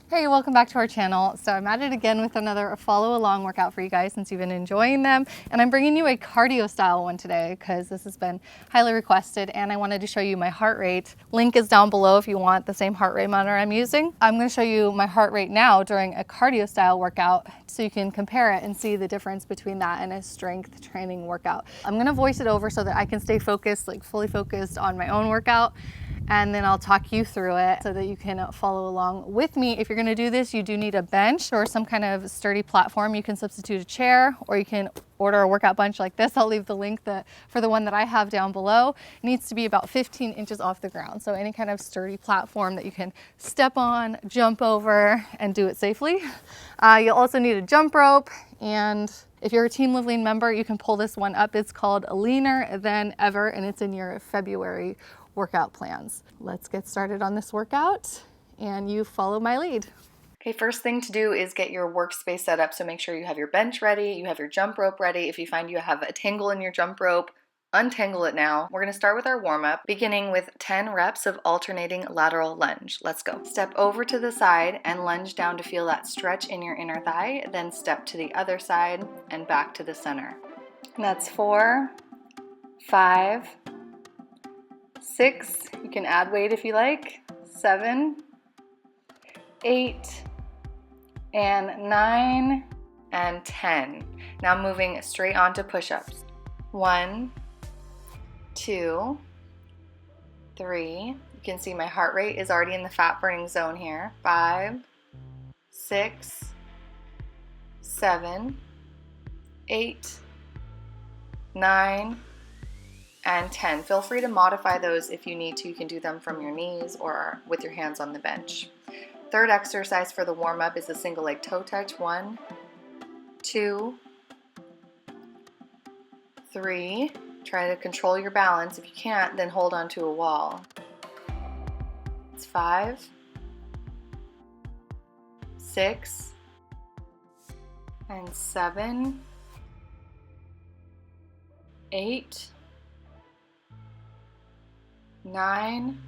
Hey, welcome back to our channel. So I'm at it again with another follow along workout for you guys since you've been enjoying them. And I'm bringing you a cardio style one today because this has been highly requested and I wanted to show you my heart rate. Link is down below if you want the same heart rate monitor I'm using. I'm going to show you my heart rate now during a cardio style workout so you can compare it and see the difference between that and a strength training workout. I'm going to voice it over so that I can stay focused, like fully focused on my own workout. And then I'll talk you through it so that you can follow along with me. If you're gonna do this, you do need a bench or some kind of sturdy platform. You can substitute a chair or you can order a workout bench like this. I'll leave the link for the one that I have down below. It needs to be about 15 inches off the ground. So any kind of sturdy platform that you can step on, jump over, and do it safely. You'll also need a jump rope, and if you're a Team LiveLean member, you can pull this one up. It's called Leaner Than Ever, and it's in your February workout plans. Let's get started on this workout and you follow my lead. Okay, first thing to do is get your workspace set up. So make sure you have your bench ready, you have your jump rope ready. If you find you have a tangle in your jump rope, untangle it now. We're gonna start with our warm up, beginning with 10 reps of alternating lateral lunge. Let's go. Step over to the side and lunge down to feel that stretch in your inner thigh, then step to the other side and back to the center. And that's 4, 5, 6, you can add weight if you like, 7, 8, and 9, and 10. Now moving straight on to push-ups. 1, 2, 3. You can see my heart rate is already in the fat burning zone here. 5, 6, 7, 8, 9, and 10. Feel free to modify those if you need to. You can do them from your knees or with your hands on the bench. Third exercise for the warm-up is a single leg toe touch. 1, 2, 3. Try to control your balance. If you can't, then hold on to a wall. It's 5, 6, and 7, 8, 9,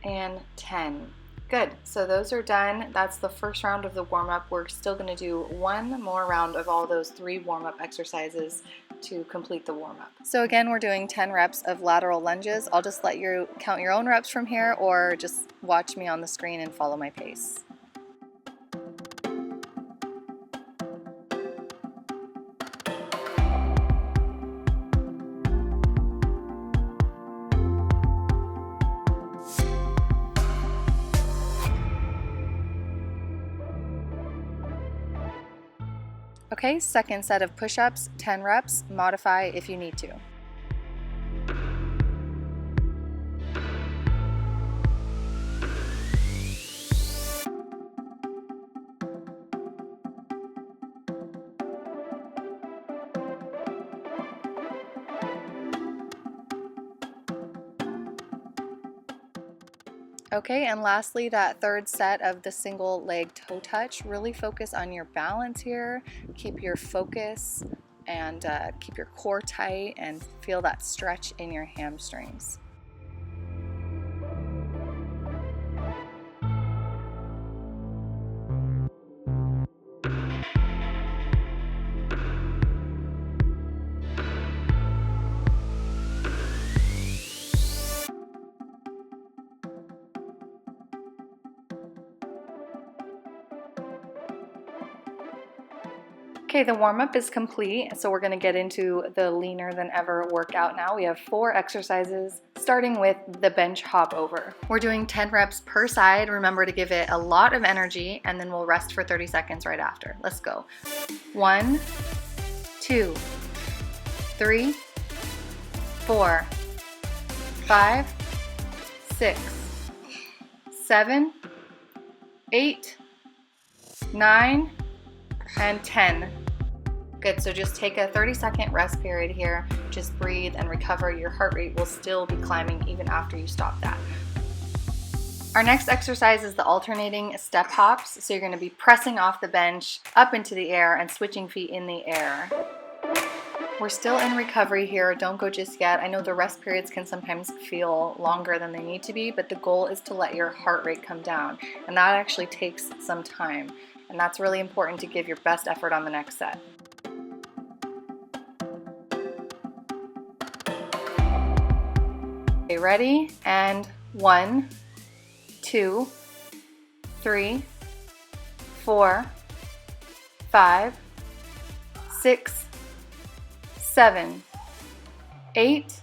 and 10. Good, so those are done. That's the first round of the warm-up. We're still gonna do one more round of all those 3 warm-up exercises to complete the warm-up. So again, we're doing 10 reps of lateral lunges. I'll just let you count your own reps from here or just watch me on the screen and follow my pace. Okay, second set of push-ups, 10 reps, modify if you need to. Okay, and lastly, that third set of the single leg toe touch. Really focus on your balance here. Keep your focus and keep your core tight and feel that stretch in your hamstrings. Okay, the warm-up is complete, so we're gonna get into the leaner than ever workout now. We have 4 exercises, starting with the bench hop over. We're doing 10 reps per side. Remember to give it a lot of energy, and then we'll rest for 30 seconds right after. Let's go. 1, 2, 3, 4, 5, 6, 7, 8, 9, and 10. Good, so just take a 30-second rest period here. Just breathe and recover. Your heart rate will still be climbing even after you stop that. Our next exercise is the alternating step hops. So you're going to be pressing off the bench up into the air and switching feet in the air. We're still in recovery here, don't go just yet. I know the rest periods can sometimes feel longer than they need to be, but the goal is to let your heart rate come down, and that actually takes some time, and that's really important to give your best effort on the next set. Okay, ready? And 1, 2, 3, 4, 5, 6, 7, 8,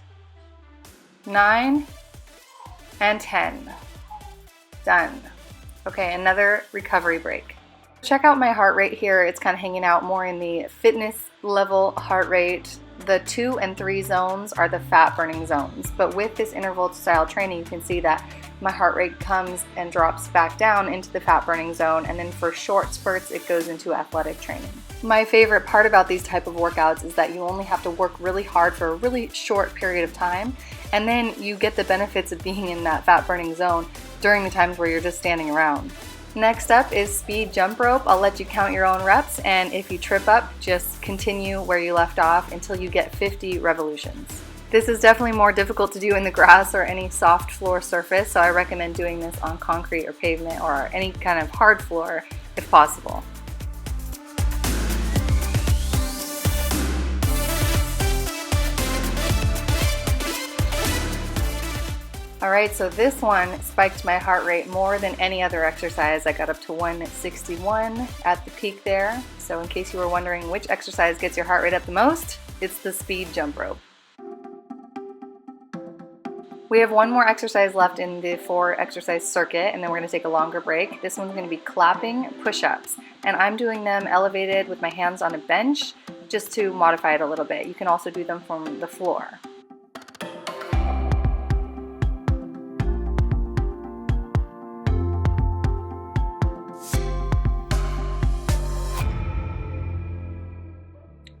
9, and 10. Done. Okay, another recovery break. Check out my heart rate here. It's kind of hanging out more in the fitness level heart rate. The 2 and 3 zones are the fat burning zones, but with this interval style training, you can see that my heart rate comes and drops back down into the fat burning zone, and then for short spurts it goes into athletic training. My favorite part about these type of workouts is that you only have to work really hard for a really short period of time, and then you get the benefits of being in that fat burning zone during the times where you're just standing around. Next up is speed jump rope. I'll let you count your own reps, and if you trip up, just continue where you left off until you get 50 revolutions. This is definitely more difficult to do in the grass or any soft floor surface, so I recommend doing this on concrete or pavement or any kind of hard floor if possible. Alright, so this one spiked my heart rate more than any other exercise. I got up to 161 at the peak there. So in case you were wondering which exercise gets your heart rate up the most, it's the speed jump rope. We have one more exercise left in the 4 exercise circuit, and then we're going to take a longer break. This one's going to be clapping push-ups, and I'm doing them elevated with my hands on a bench just to modify it a little bit. You can also do them from the floor.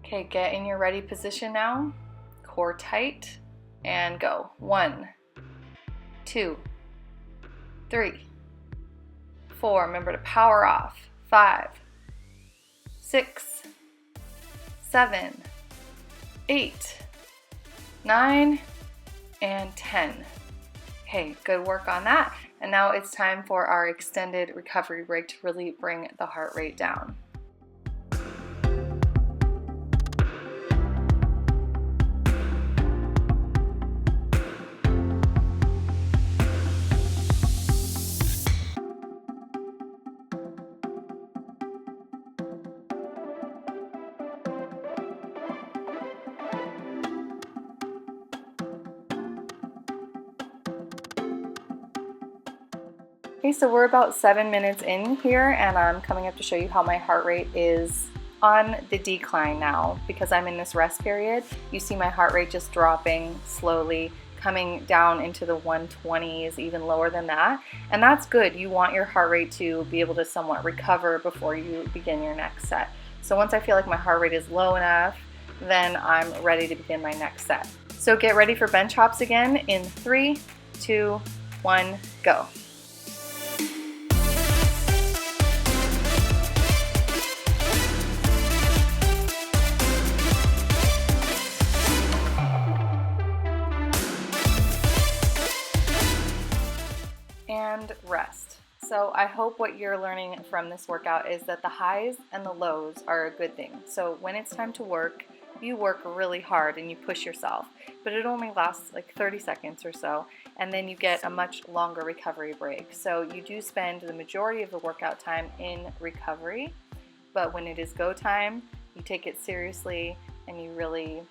Okay, get in your ready position now. Core tight, and go. 1, 2, 3, 4. Remember to power off. 5, 6, 7, 8, 9, and 10. Okay, good work on that. And now it's time for our extended recovery break to really bring the heart rate down. Okay, so we're about 7 minutes in here, and I'm coming up to show you how my heart rate is on the decline now because I'm in this rest period. You see my heart rate just dropping slowly, coming down into the 120s, even lower than that, and that's good. You want your heart rate to be able to somewhat recover before you begin your next set. So once I feel like my heart rate is low enough, then I'm ready to begin my next set. So get ready for bench hops again in 3, 2, 1, go. And rest. So I hope what you're learning from this workout is that the highs and the lows are a good thing. So when it's time to work, you work really hard and you push yourself, but it only lasts like 30 seconds or so, and then you get a much longer recovery break. So you do spend the majority of the workout time in recovery, but when it is go time, you take it seriously and you really,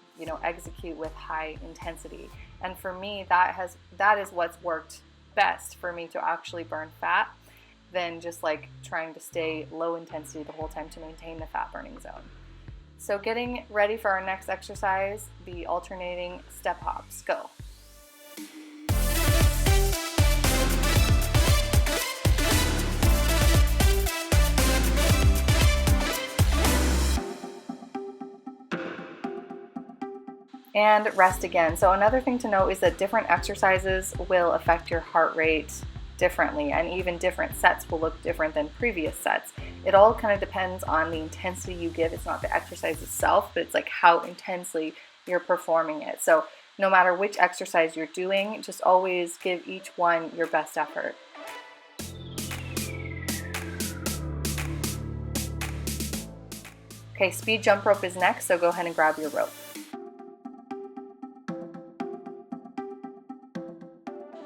execute with high intensity. And for me, that is what's worked best for me to actually burn fat than just like trying to stay low intensity the whole time to maintain the fat burning zone. So getting ready for our next exercise, the alternating step hops. Go. And rest again. So another thing to note is that different exercises will affect your heart rate differently, and even different sets will look different than previous sets. It all kind of depends on the intensity you give. It's not the exercise itself, but it's like how intensely you're performing it. So no matter which exercise you're doing, just always give each one your best effort. Okay, speed jump rope is next, so go ahead and grab your rope.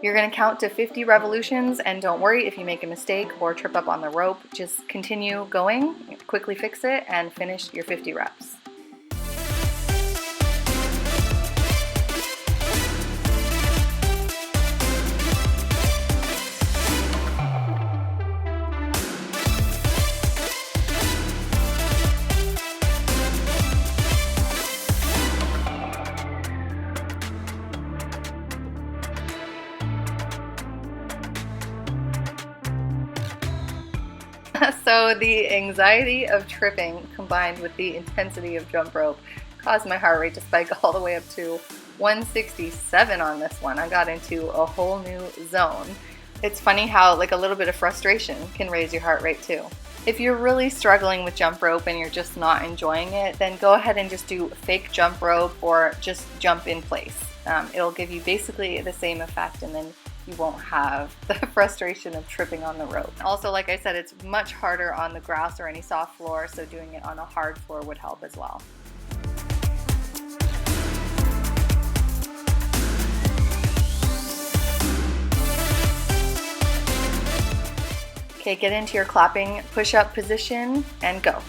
You're going to count to 50 revolutions, and don't worry if you make a mistake or trip up on the rope. Just continue going, quickly fix it, and finish your 50 reps. So the anxiety of tripping combined with the intensity of jump rope caused my heart rate to spike all the way up to 167 on this one. I got into a whole new zone. It's funny how like a little bit of frustration can raise your heart rate too. If you're really struggling with jump rope and you're just not enjoying it, then go ahead and just do fake jump rope or just jump in place. It'll give you basically the same effect, and then you won't have the frustration of tripping on the rope. Also, like I said, it's much harder on the grass or any soft floor, so doing it on a hard floor would help as well. Okay, get into your clapping push-up position and go.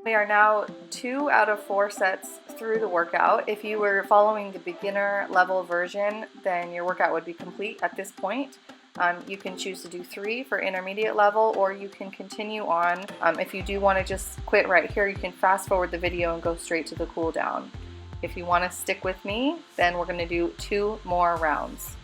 We are now 2 out of 4 sets through the workout. If you were following the beginner level version, then your workout would be complete at this point. You can choose to do 3 for intermediate level, or you can continue on. If you do want to just quit right here, you can fast forward the video and go straight to the cool down. If you want to stick with me, then we're going to do 2 more rounds.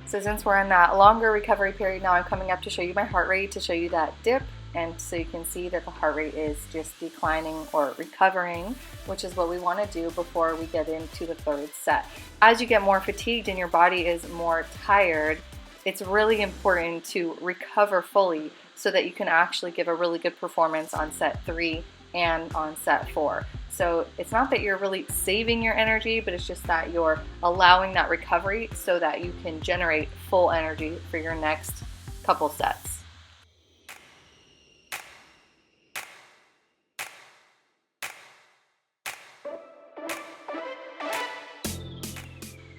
So since we're in that longer recovery period now, I'm coming up to show you my heart rate, to show you that dip, and so you can see that the heart rate is just declining or recovering, which is what we want to do before we get into the 3rd set. As you get more fatigued and your body is more tired, it's really important to recover fully so that you can actually give a really good performance on set 3 and on set 4. So it's not that you're really saving your energy, but it's just that you're allowing that recovery so that you can generate full energy for your next couple sets.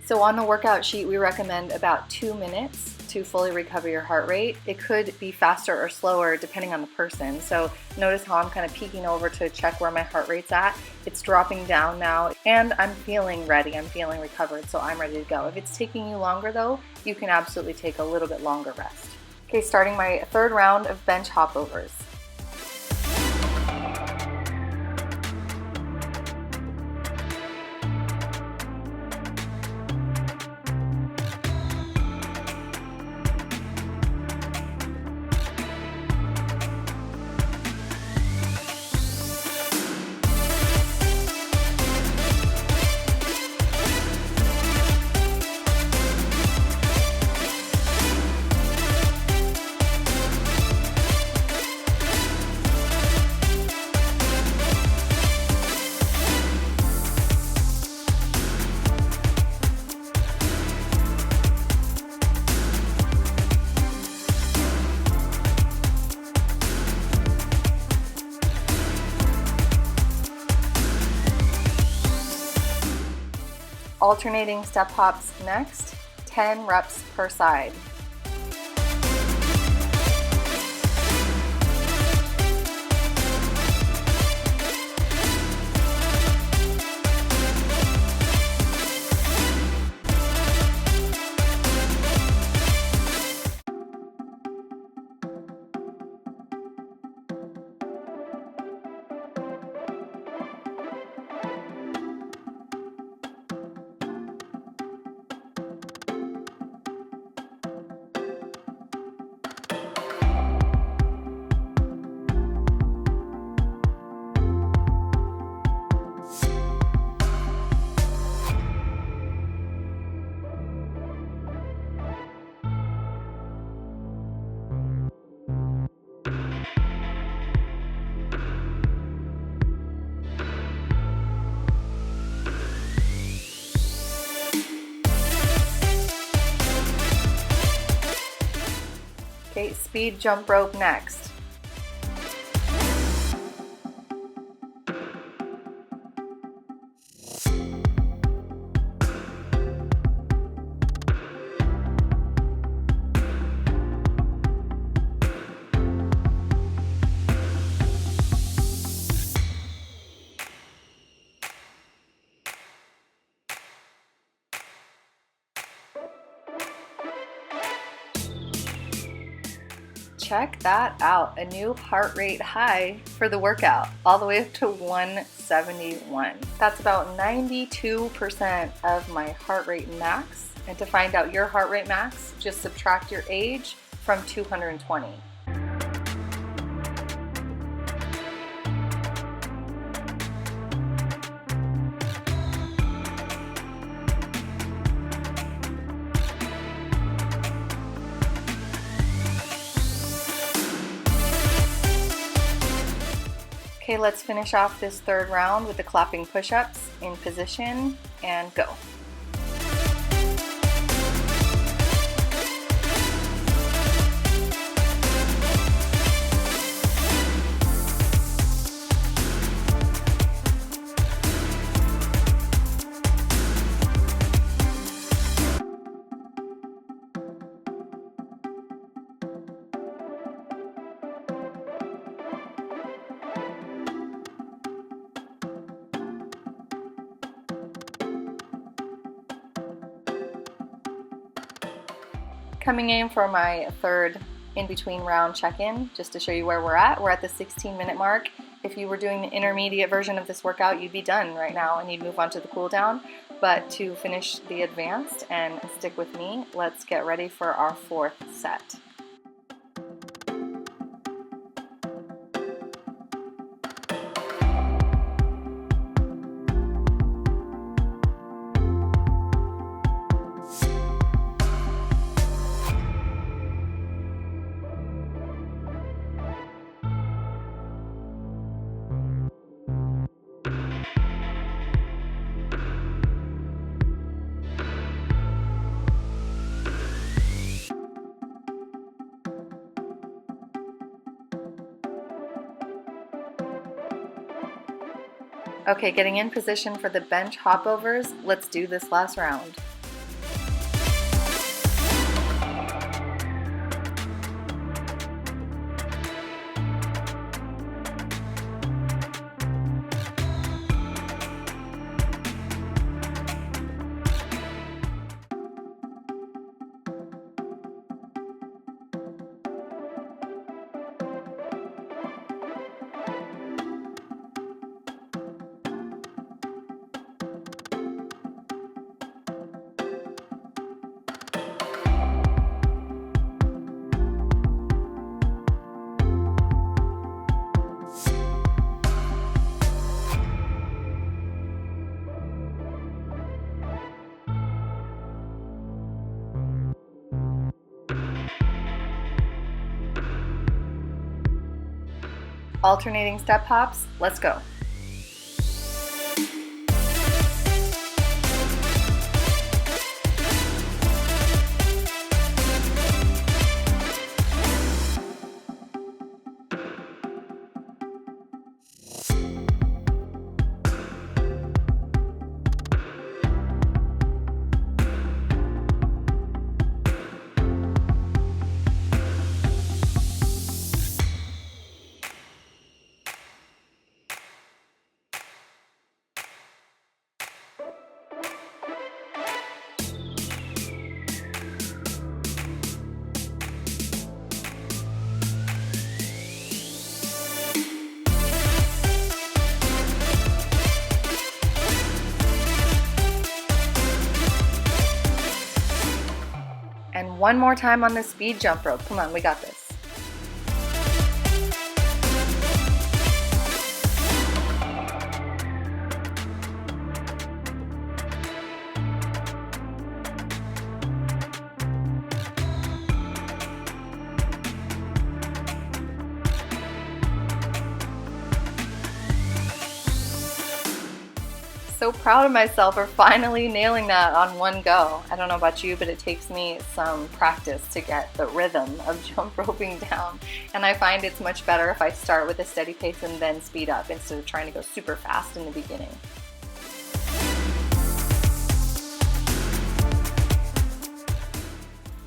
So on the workout sheet, we recommend about 2 minutes to fully recover your heart rate. It could be faster or slower depending on the person. So notice how I'm kind of peeking over to check where my heart rate's at. It's dropping down now, and I'm feeling ready. I'm feeling recovered, so I'm ready to go. If it's taking you longer though, you can absolutely take a little bit longer rest. Okay, starting my 3rd round of bench hopovers. Alternating step hops next, 10 reps per side. Okay, speed jump rope next. Check that out, a new heart rate high for the workout, all the way up to 171. That's about 92% of my heart rate max. And to find out your heart rate max, just subtract your age from 220. Okay, let's finish off this third round with the clapping push-ups in position and go. Coming in for my third in-between round check-in, just to show you where we're at. We're at the 16-minute mark. If you were doing the intermediate version of this workout, you'd be done right now and you'd move on to the cool down. But to finish the advanced and stick with me, let's get ready for our fourth set. Okay, getting in position for the bench hopovers. Let's do this last round. Alternating step hops, let's go. And one more time on the speed jump rope. Come on, we got this. so proud of myself for finally nailing that on one go. I don't know about you, but it takes me some practice to get the rhythm of jump roping down. And I find it's much better if I start with a steady pace and then speed up instead of trying to go super fast in the beginning.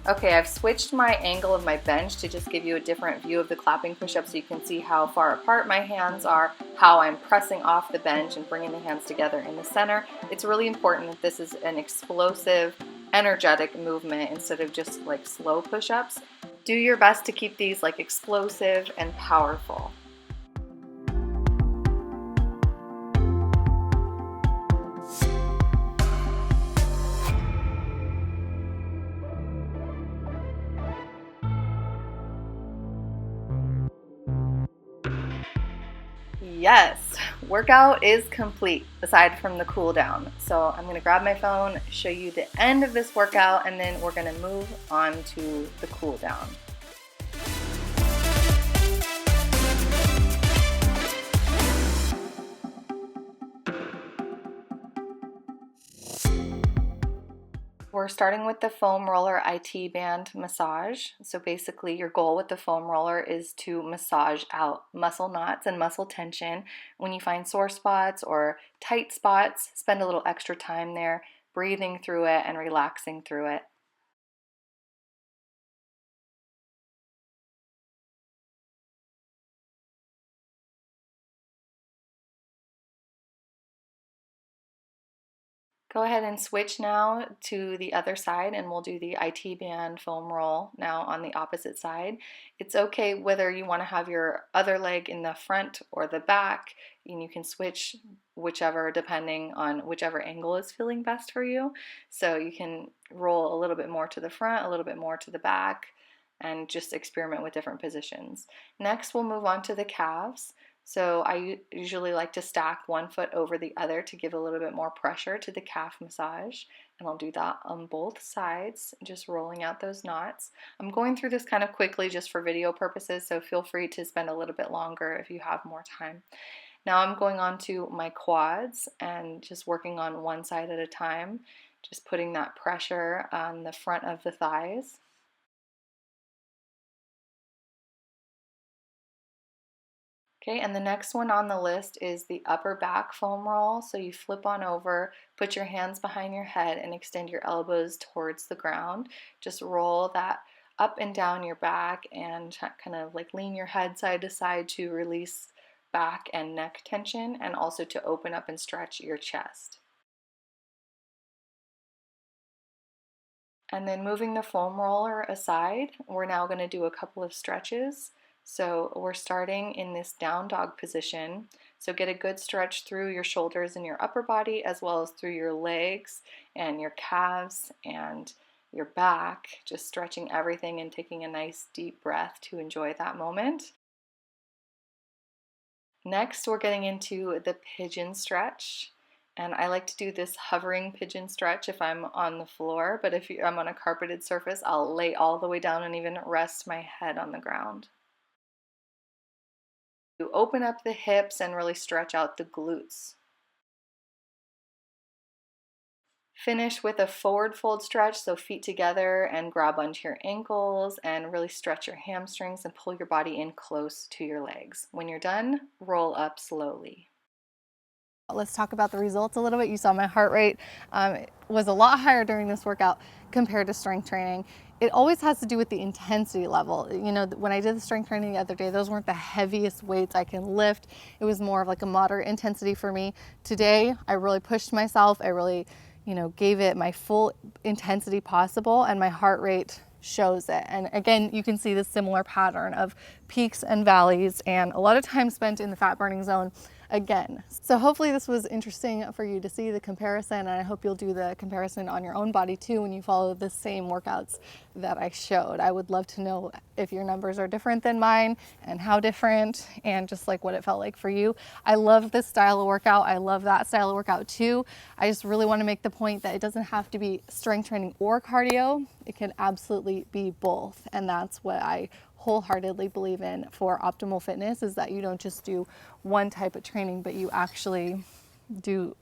Okay, I've switched my angle of my bench to just give you a different view of the clapping push-up so you can see how far apart my hands are, how I'm pressing off the bench and bringing the hands together in the center. It's really important that this is an explosive, energetic movement instead of just like slow push-ups. Do your best to keep these like explosive and powerful. Yes, workout is complete aside from the cool down. So I'm going to grab my phone, show you the end of this workout, and then we're going to move on to the cool down. We're starting with the foam roller IT band massage. So basically your goal with the foam roller is to massage out muscle knots and muscle tension. When you find sore spots or tight spots, spend a little extra time there, breathing through it and relaxing through it. Go ahead and switch now to the other side and we'll do the IT band foam roll now on the opposite side. It's okay whether you want to have your other leg in the front or the back, and you can switch whichever depending on whichever angle is feeling best for you. So you can roll a little bit more to the front, a little bit more to the back, and just experiment with different positions. Next, we'll move on to the calves. So I usually like to stack one foot over the other to give a little bit more pressure to the calf massage. And I'll do that on both sides, just rolling out those knots. I'm going through this kind of quickly just for video purposes, so feel free to spend a little bit longer if you have more time. Now I'm going on to my quads and just working on one side at a time, just putting that pressure on the front of the thighs. Okay, and the next one on the list is the upper back foam roll. So you flip on over, put your hands behind your head and extend your elbows towards the ground. Just roll that up and down your back and kind of like lean your head side to side to release back and neck tension and also to open up and stretch your chest. And then moving the foam roller aside, we're now going to do a couple of stretches. So we're starting in this down dog position. So get a good stretch through your shoulders and your upper body as well as through your legs and your calves and your back, just stretching everything and taking a nice deep breath to enjoy that moment. Next, we're getting into the pigeon stretch. And I like to do this hovering pigeon stretch if I'm on the floor, but if I'm on a carpeted surface, I'll lay all the way down and even rest my head on the ground. You open up the hips and really stretch out the glutes. Finish with a forward fold stretch, so feet together and grab onto your ankles and really stretch your hamstrings and pull your body in close to your legs. When you're done, roll up slowly. Let's talk about the results a little bit. You saw my heart rate was a lot higher during this workout compared to strength training. It always has to do with the intensity level. You know, when I did the strength training the other day, those weren't the heaviest weights I can lift. It was more of like a moderate intensity for me. Today, I really pushed myself. I really, gave it my full intensity possible, and my heart rate shows it. And again, you can see the similar pattern of peaks and valleys and a lot of time spent in the fat burning zone again. So hopefully this was interesting for you to see the comparison, and I hope you'll do the comparison on your own body too when you follow the same workouts that I showed. I would love to know if your numbers are different than mine and how different, and just like what it felt like for you. I love this style of workout. I love that style of workout too. I just really want to make the point that it doesn't have to be strength training or cardio. It can absolutely be both, and that's what I wholeheartedly believe in for optimal fitness, is that you don't just do one type of training, but you actually do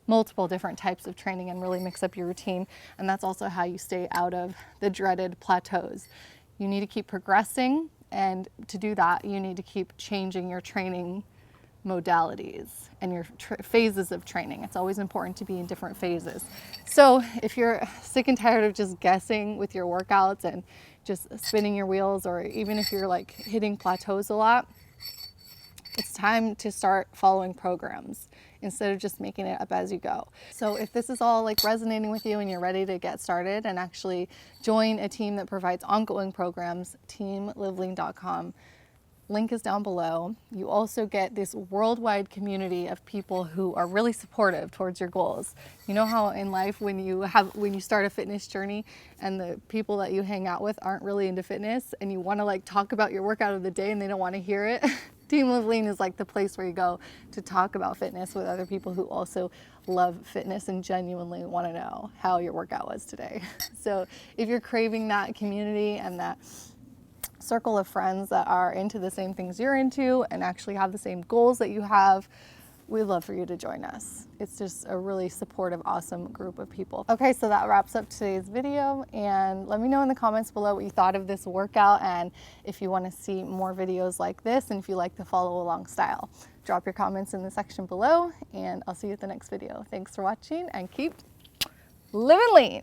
multiple different types of training and really mix up your routine. And that's also how you stay out of the dreaded plateaus. You need to keep progressing, and to do that, you need to keep changing your training modalities and your phases of training. It's always important to be in different phases. So if you're sick and tired of just guessing with your workouts and just spinning your wheels, or even if you're like hitting plateaus a lot, it's time to start following programs instead of just making it up as you go. So if this is all like resonating with you and you're ready to get started and actually join a team that provides ongoing programs, teamlivelean.com. Link is down below. You also get this worldwide community of people who are really supportive towards your goals. You know how in life when you start a fitness journey and the people that you hang out with aren't really into fitness and you want to like talk about your workout of the day and they don't want to hear it? Team Live Lean is like the place where you go to talk about fitness with other people who also love fitness and genuinely want to know how your workout was today. So if you're craving that community and that circle of friends that are into the same things you're into and actually have the same goals that you have, we'd love for you to join us. It's just a really supportive, awesome group of people. Okay, so that wraps up today's video, and let me know in the comments below what you thought of this workout and if you want to see more videos like this and if you like the follow along style. Drop your comments in the section below, and I'll see you at the next video. Thanks for watching, and keep living lean.